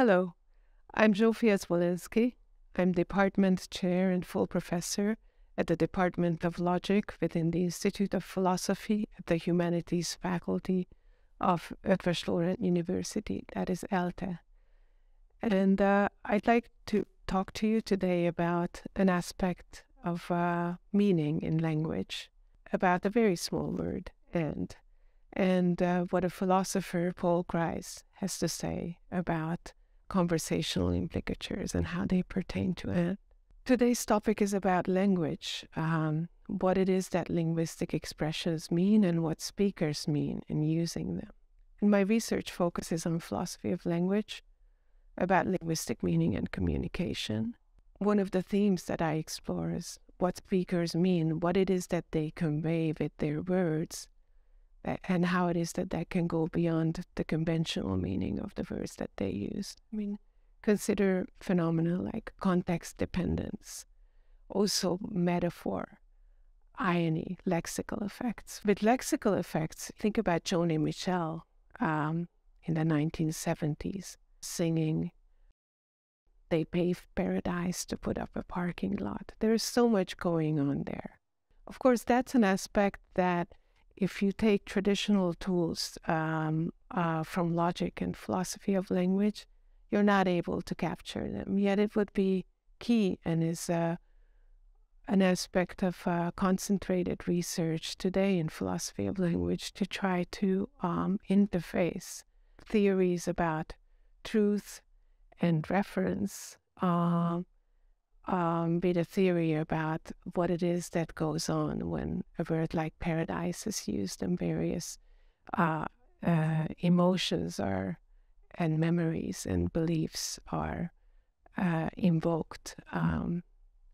Hello, I'm Zsófia ZVOLENSZKY. I'm Department Chair and full professor at the Department of Logic within the Institute of Philosophy at the Humanities Faculty of University, that is ELTE. And I'd like to talk to you today about an aspect of meaning in language, about a very small word, and what a philosopher, Paul Grice, has to say about conversational implicatures and how they pertain to it. Today's topic is about language, what it is that linguistic expressions mean and what speakers mean in using them. And my research focuses on philosophy of language, about linguistic meaning and communication. One of the themes that I explore is what speakers mean, what it is that they convey with their words, and how it is that can go beyond the conventional meaning of the words that they use. I mean, consider phenomena like context dependence, also metaphor, irony, lexical effects. With lexical effects, think about Joni Mitchell in the 1970s singing, "They paved paradise to put up a parking lot." There is so much going on there. Of course, that's an aspect that if you take traditional tools from logic and philosophy of language, you're not able to capture them. Yet it would be key and is an aspect of concentrated research today in philosophy of language to try to interface theories about truth and reference with a theory about what it is that goes on when a word like paradise is used and various emotions and memories and beliefs are invoked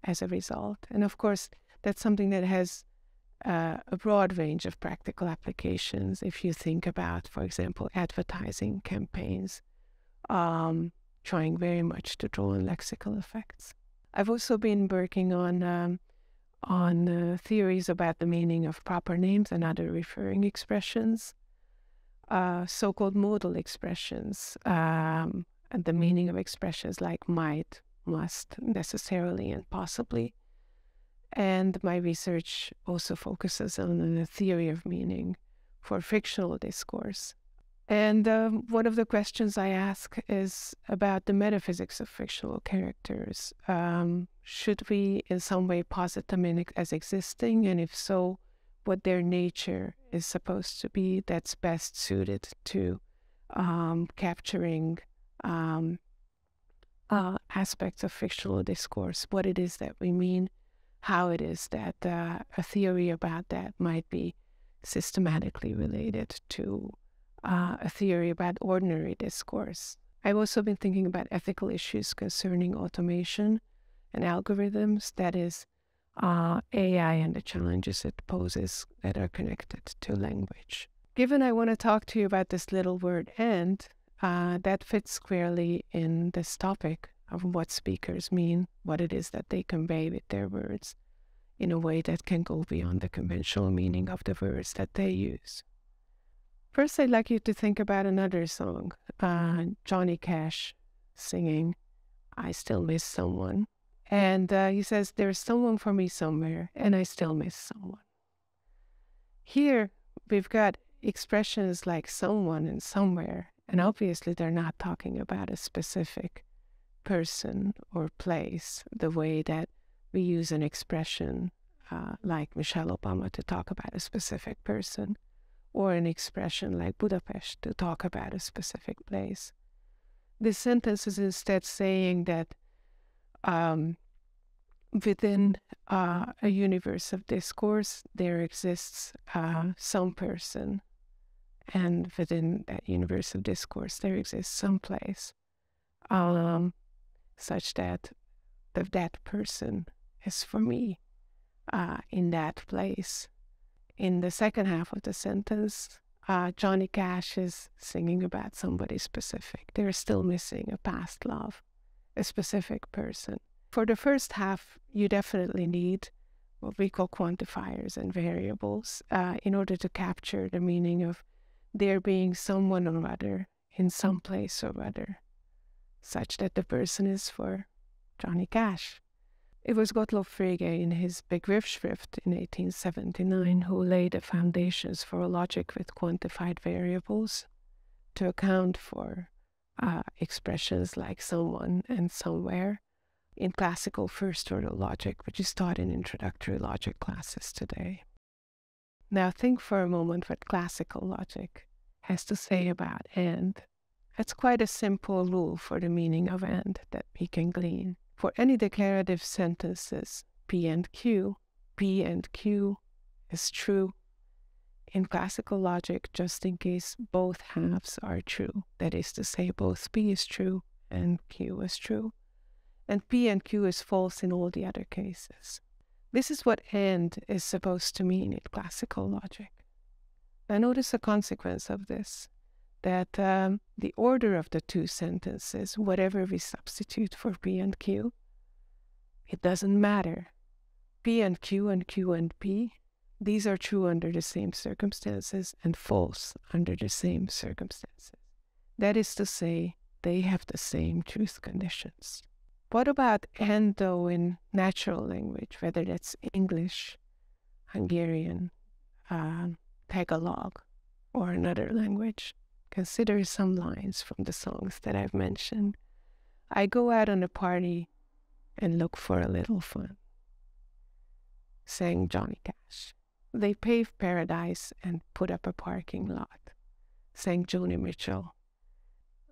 as a result. And of course, that's something that has a broad range of practical applications. If you think about, for example, advertising campaigns, trying very much to draw on lexical effects. I've also been working on theories about the meaning of proper names and other referring expressions, so-called modal expressions, and the meaning of expressions like might, must, necessarily, and possibly. And my research also focuses on the theory of meaning for fictional discourse. And one of the questions I ask is about the metaphysics of fictional characters. Should we in some way posit them as existing? And if so, what their nature is supposed to be that's best suited to capturing aspects of fictional discourse, what it is that we mean, how it is that a theory about that might be systematically related to a theory about ordinary discourse. I've also been thinking about ethical issues concerning automation and algorithms, that is, AI and the challenges it poses that are connected to language. Given I want to talk to you about this little word "and," that fits squarely in this topic of what speakers mean, what it is that they convey with their words, in a way that can go beyond the conventional meaning of the words that they use. First, I'd like you to think about another song, Johnny Cash singing, "I Still Miss Someone." And he says, "There's someone for me somewhere, and I still miss someone." Here, we've got expressions like someone and somewhere, and obviously they're not talking about a specific person or place, the way that we use an expression like Michelle Obama to talk about a specific person, or an expression like Budapest to talk about a specific place. This sentence is instead saying that within a universe of discourse, there exists some person, and within that universe of discourse, there exists some place, such that that person is for me in that place. In the second half of the sentence, Johnny Cash is singing about somebody specific. They're still missing a past love, a specific person. For the first half, you definitely need what we call quantifiers and variables in order to capture the meaning of there being someone or other in some place or other. such that the person is for Johnny Cash. It was Gottlob Frege in his Begriffsschrift in 1879 who laid the foundations for a logic with quantified variables to account for expressions like someone and somewhere in classical first-order logic, which is taught in introductory logic classes today. Now think for a moment what classical logic has to say about and. It's quite a simple rule for the meaning of and that we can glean. For any declarative sentences, P and Q is true. In classical logic, just in case both halves are true, that is to say, both P is true and Q is true, and P and Q is false in all the other cases. This is what and is supposed to mean in classical logic. Now notice a consequence of this, that the order of the two sentences, whatever we substitute for P and Q, it doesn't matter. P and Q and P, these are true under the same circumstances and false under the same circumstances. That is to say, they have the same truth conditions. What about and though in natural language, whether that's English, Hungarian, Tagalog, or another language? Consider some lines from the songs that I've mentioned. I go out on a party and look for a little fun, sang Johnny Cash. They paved paradise and put up a parking lot, sang Joni Mitchell.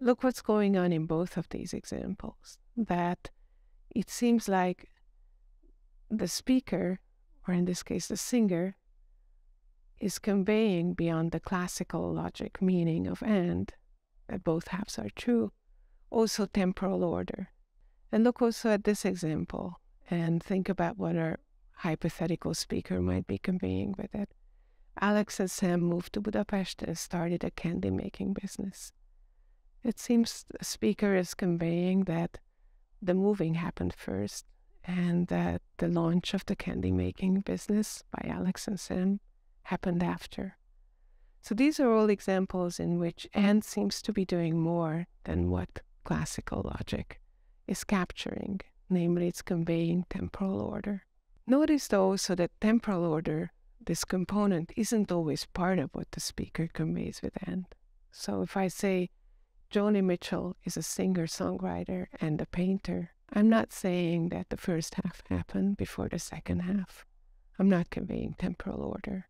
Look what's going on in both of these examples, that it seems like the speaker, or in this case the singer, is conveying beyond the classical logic meaning of and, that both halves are true, also temporal order. And look also at this example and think about what our hypothetical speaker might be conveying with it. Alex and Sam moved to Budapest and started a candy making business. It seems the speaker is conveying that the moving happened first and that the launch of the candy making business by Alex and Sam happened after. So these are all examples in which and seems to be doing more than what classical logic is capturing, namely it's conveying temporal order. Notice though also that temporal order, this component, isn't always part of what the speaker conveys with and. So if I say Joni Mitchell is a singer-songwriter and a painter, I'm not saying that the first half happened before the second half. I'm not conveying temporal order.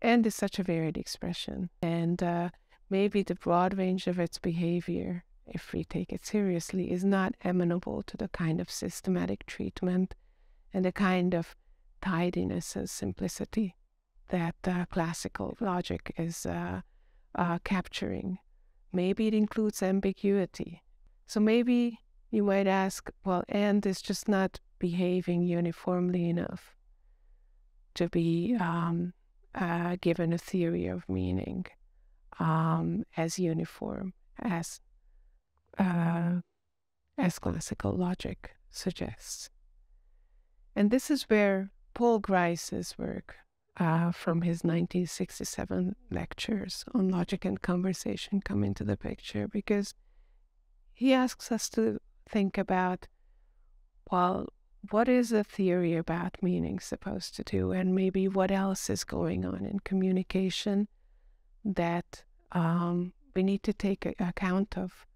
And is such a varied expression, and maybe the broad range of its behavior, if we take it seriously, is not amenable to the kind of systematic treatment and the kind of tidiness and simplicity that classical logic is capturing. Maybe it includes ambiguity. So maybe you might ask, well, and is just not behaving uniformly enough to be given a theory of meaning as uniform as classical logic suggests. And this is where Paul Grice's work from his 1967 lectures on logic and conversation come into the picture, because he asks us to think about, well, what is a theory about meaning supposed to do, and maybe what else is going on in communication that we need to take account of,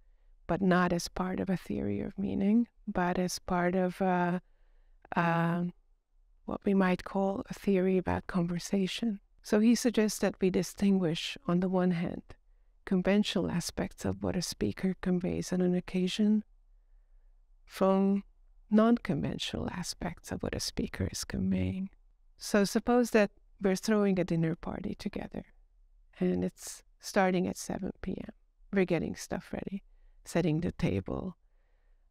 but not as part of a theory of meaning, but as part of what we might call a theory about conversation. So he suggests that we distinguish, on the one hand, conventional aspects of what a speaker conveys on an occasion from non-conventional aspects of what a speaker is conveying. So suppose that we're throwing a dinner party together and it's starting at 7 p.m. We're getting stuff ready, setting the table,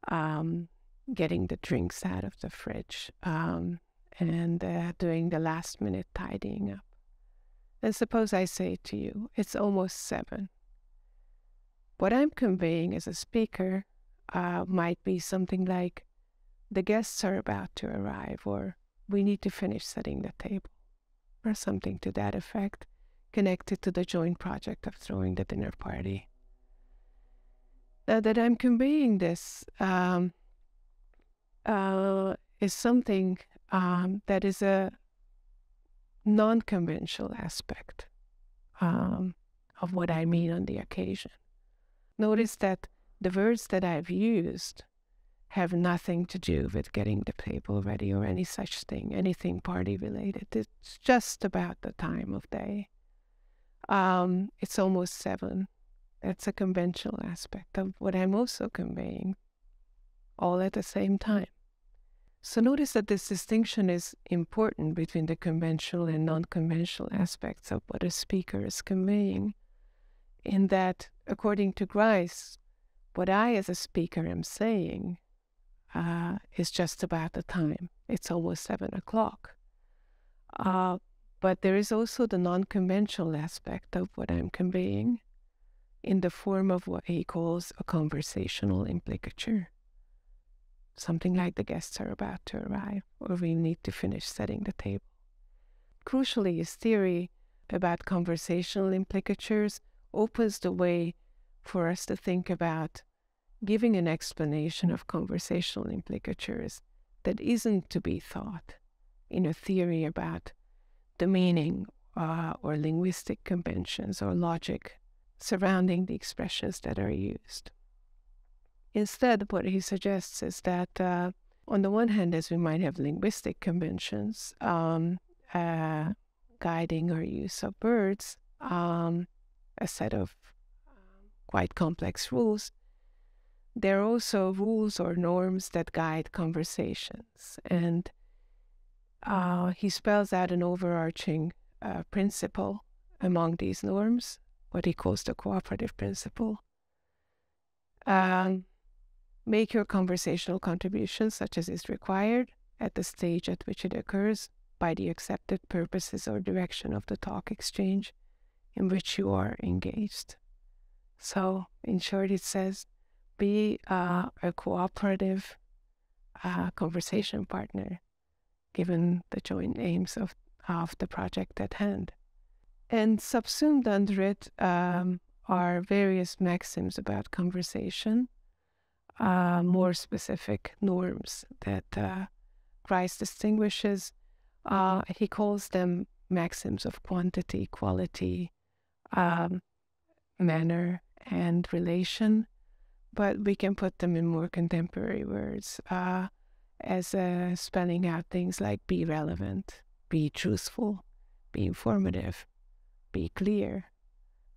getting the drinks out of the fridge, and doing the last minute tidying up. And suppose I say to you, it's almost 7. What I'm conveying as a speaker might be something like, the guests are about to arrive, or we need to finish setting the table, or something to that effect, connected to the joint project of throwing the dinner party. that I'm conveying this is something that is a non-conventional aspect of what I mean on the occasion. Notice that the words that I've used have nothing to do with getting the table ready or any such thing, anything party related. It's just about the time of day. It's almost 7. That's a conventional aspect of what I'm also conveying, all at the same time. So notice that this distinction is important between the conventional and non-conventional aspects of what a speaker is conveying, in that, according to Grice, what I as a speaker am saying is just about the time. It's almost 7 o'clock. But there is also the non-conventional aspect of what I'm conveying in the form of what he calls a conversational implicature. Something like the guests are about to arrive, or we need to finish setting the table. Crucially, his theory about conversational implicatures opens the way for us to think about giving an explanation of conversational implicatures that isn't to be thought in a theory about the meaning or linguistic conventions or logic surrounding the expressions that are used. Instead, what he suggests is that on the one hand, as we might have linguistic conventions guiding our use of words, a set of quite complex rules, there are also rules or norms that guide conversations. And he spells out an overarching principle among these norms, what he calls the cooperative principle. Make your conversational contribution such as is required at the stage at which it occurs by the accepted purposes or direction of the talk exchange in which you are engaged. So, in short, it says, be a cooperative conversation partner, given the joint aims of the project at hand. And subsumed under it are various maxims about conversation, more specific norms that Grice distinguishes. He calls them maxims of quantity, quality, manner, and relation, but we can put them in more contemporary words as spelling out things like be relevant, be truthful, be informative, be clear.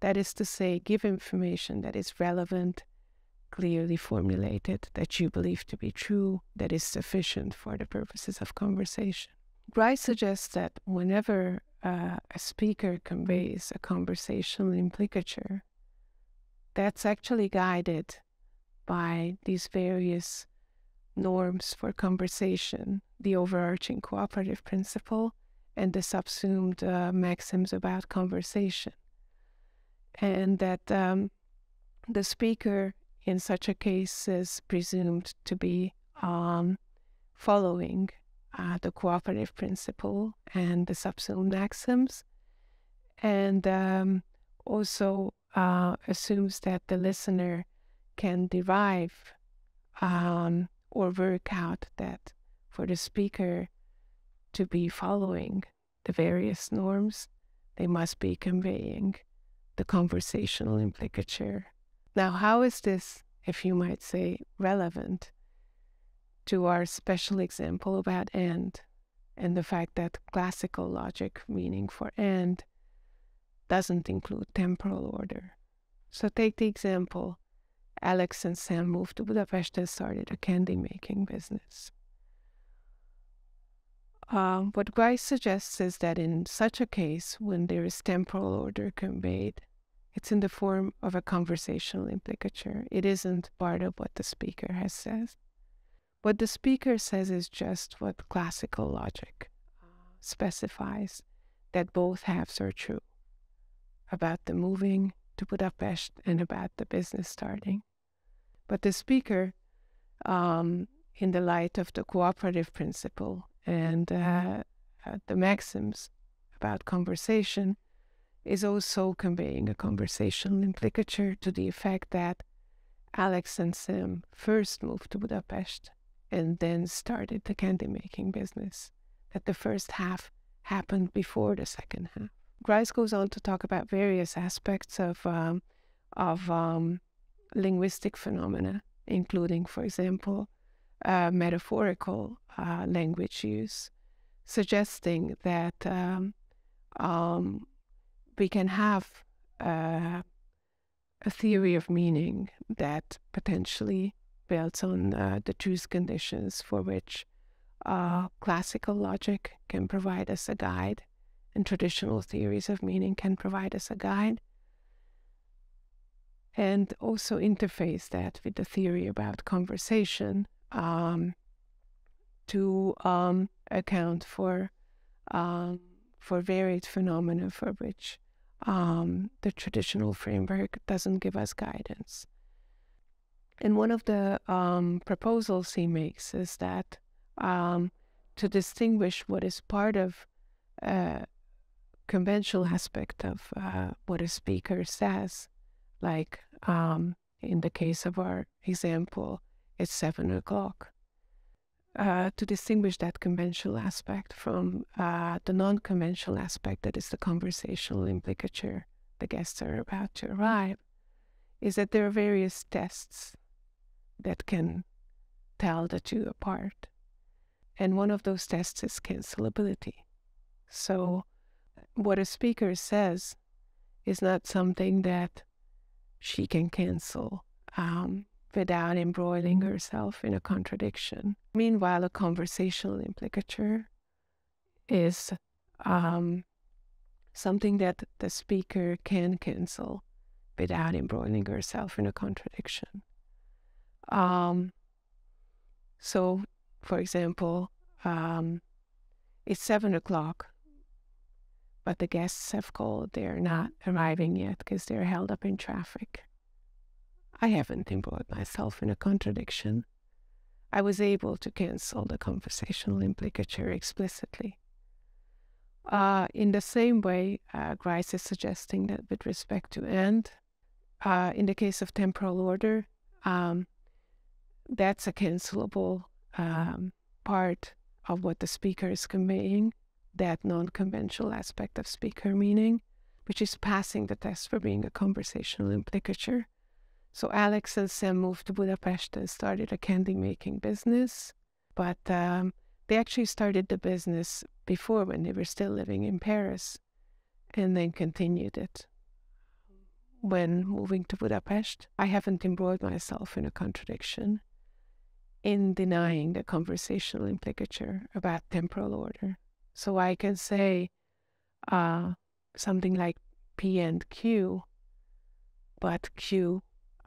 That is to say, give information that is relevant, clearly formulated, that you believe to be true, that is sufficient for the purposes of conversation. Grice suggests that whenever a speaker conveys a conversational implicature, that's actually guided by these various norms for conversation, the overarching cooperative principle, and the subsumed maxims about conversation. And that the speaker in such a case is presumed to be following the cooperative principle and the subsumed maxims, and also assumes that the listener can derive or work out that for the speaker to be following the various norms, they must be conveying the conversational implicature. Now, how is this, if you might say, relevant to our special example about and the fact that classical logic meaning for and doesn't include temporal order? So take the example, Alex and Sam moved to Budapest and started a candy making business. What Grice suggests is that in such a case, when there is temporal order conveyed, it's in the form of a conversational implicature. It isn't part of what the speaker has said. What the speaker says is just what classical logic specifies, that both halves are true, about the moving to Budapest and about the business starting. But the speaker, in the light of the cooperative principle and the maxims about conversation, is also conveying a conversational implicature to the effect that Alex and Sam first moved to Budapest and then started the candy making business, that the first half happened before the second half. Grice goes on to talk about various aspects of linguistic phenomena, including, for example, metaphorical language use, suggesting that we can have a theory of meaning that potentially builds on the truth conditions for which classical logic can provide us a guide, and traditional theories of meaning can provide us a guide, and also interface that with the theory about conversation to account for varied phenomena for which the traditional framework doesn't give us guidance. And one of the proposals he makes is that to distinguish what is part of conventional aspect of what a speaker says, like in the case of our example, it's 7 o'clock, to distinguish that conventional aspect from the non-conventional aspect that is the conversational implicature the guests are about to arrive, is that there are various tests that can tell the two apart. And one of those tests is cancelability. So what a speaker says is not something that she can cancel without embroiling herself in a contradiction. Meanwhile, a conversational implicature is something that the speaker can cancel without embroiling herself in a contradiction. So, for example, it's 7 o'clock, but the guests have called. They're not arriving yet because they're held up in traffic. I haven't embroiled myself in a contradiction. I was able to cancel the conversational implicature explicitly. In the same way, Grice is suggesting that with respect to and, in the case of temporal order, that's a cancelable part of what the speaker is conveying, that non-conventional aspect of speaker meaning, which is passing the test for being a conversational implicature. So Alex and Sam moved to Budapest and started a candy-making business, but they actually started the business before, when they were still living in Paris, and then continued it. When moving to Budapest, I haven't embroiled myself in a contradiction in denying the conversational implicature about temporal order. So I can say something like P and Q, but Q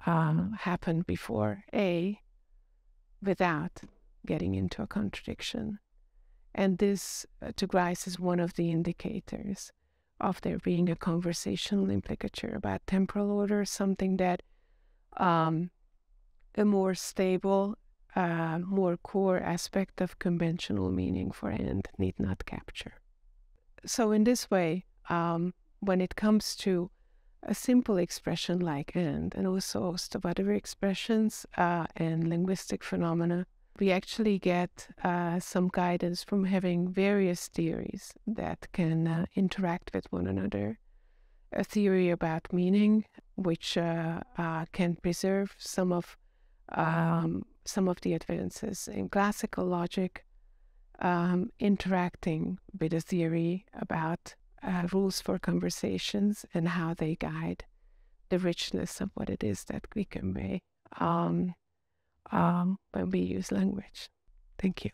happened before A without getting into a contradiction. And this, to Grice, is one of the indicators of there being a conversational implicature about temporal order, something that a more stable, more core aspect of conventional meaning for and need not capture. So in this way, when it comes to a simple expression like and also a host of other expressions and linguistic phenomena, we actually get some guidance from having various theories that can interact with one another. A theory about meaning, which can preserve some of the advances in classical logic, interacting with a theory about rules for conversations and how they guide the richness of what it is that we convey when we use language. Thank you.